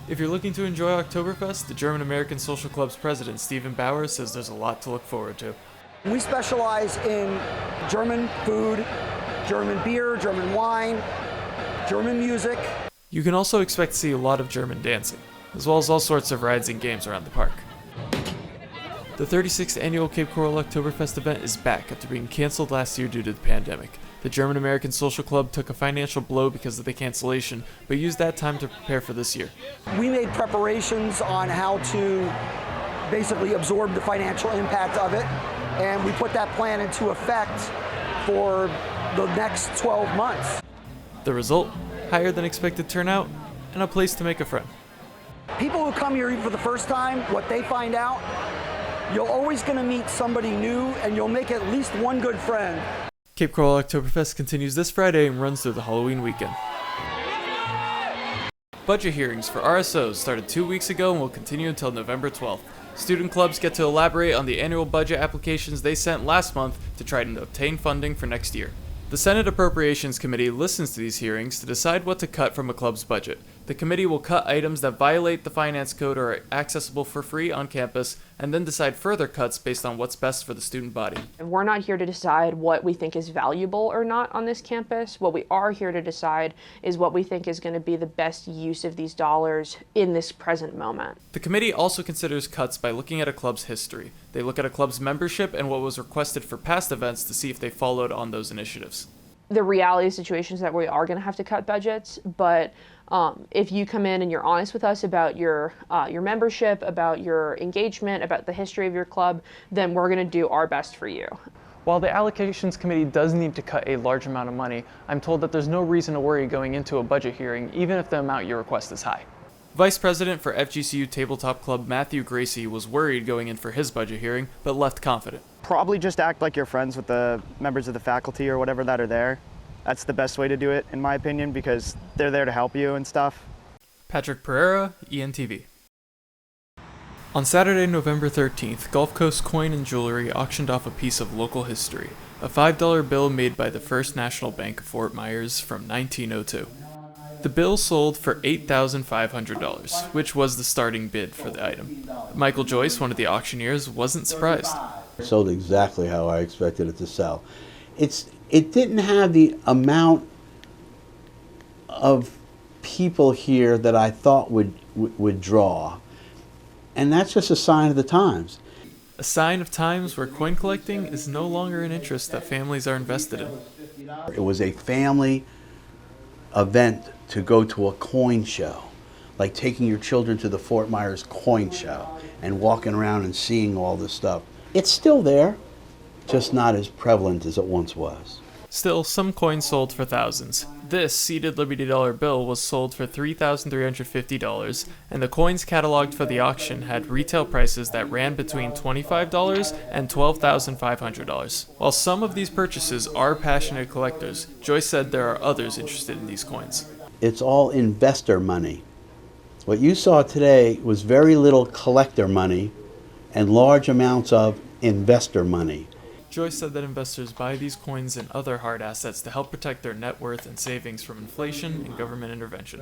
If you're looking to enjoy Oktoberfest, the German American Social Club's president, Stephen Bauer, says there's a lot to look forward to. We specialize in German food, German beer, German wine, German music. You can also expect to see a lot of German dancing, as well as all sorts of rides and games around the park. The 36th annual Cape Coral Oktoberfest event is back after being canceled last year due to the pandemic. The German American Social Club took a financial blow because of the cancellation, but used that time to prepare for this year. We made preparations on how to basically absorb the financial impact of it, and we put that plan into effect for the next 12 months. The result? Higher than expected turnout, and a place to make a friend. People who come here for the first time, what they find out, you're always going to meet somebody new, and you'll make at least one good friend. Cape Coral Oktoberfest continues this Friday and runs through the Halloween weekend. Budget hearings for RSOs started 2 weeks ago and will continue until November 12th. Student clubs get to elaborate on the annual budget applications they sent last month to try to obtain funding for next year. The Senate Appropriations Committee listens to these hearings to decide what to cut from a club's budget. The committee will cut items that violate the finance code or are accessible for free on campus, and then decide further cuts based on what's best for the student body. We're not here to decide what we think is valuable or not on this campus. What we are here to decide is what we think is going to be the best use of these dollars in this present moment. The committee also considers cuts by looking at a club's history. They look at a club's membership and what was requested for past events to see if they followed on those initiatives. The reality situation is that we are going to have to cut budgets, but if you come in and you're honest with us about your membership, about your engagement, about the history of your club, then we're going to do our best for you. While the Allocations Committee does need to cut a large amount of money, I'm told that there's no reason to worry going into a budget hearing, even if the amount you request is high. Vice President for FGCU Tabletop Club Matthew Gracie was worried going in for his budget hearing, but left confident. Probably just act like you're friends with the members of the faculty or whatever that are there. That's the best way to do it, in my opinion, because they're there to help you and stuff. Patrick Pereira, ENTV. On Saturday, November 13th, Gulf Coast Coin and Jewelry auctioned off a piece of local history, a $5 bill made by the First National Bank of Fort Myers from 1902. The bill sold for $8,500, which was the starting bid for the item. Michael Joyce, one of the auctioneers, wasn't surprised. It sold exactly how I expected it to sell. It didn't have the amount of people here that I thought would draw. And that's just a sign of the times. A sign of times where coin collecting is no longer an interest that families are invested in. It was a family event to go to a coin show, like taking your children to the Fort Myers coin show and walking around and seeing all this stuff. It's still there, just not as prevalent as it once was. Still, some coins sold for thousands. This seeded Liberty Dollar bill was sold for $3,350, and the coins cataloged for the auction had retail prices that ran between $25 and $12,500. While some of these purchases are passionate collectors, Joyce said there are others interested in these coins. It's all investor money. What you saw today was very little collector money and large amounts of investor money. Joyce said that investors buy these coins and other hard assets to help protect their net worth and savings from inflation and government intervention.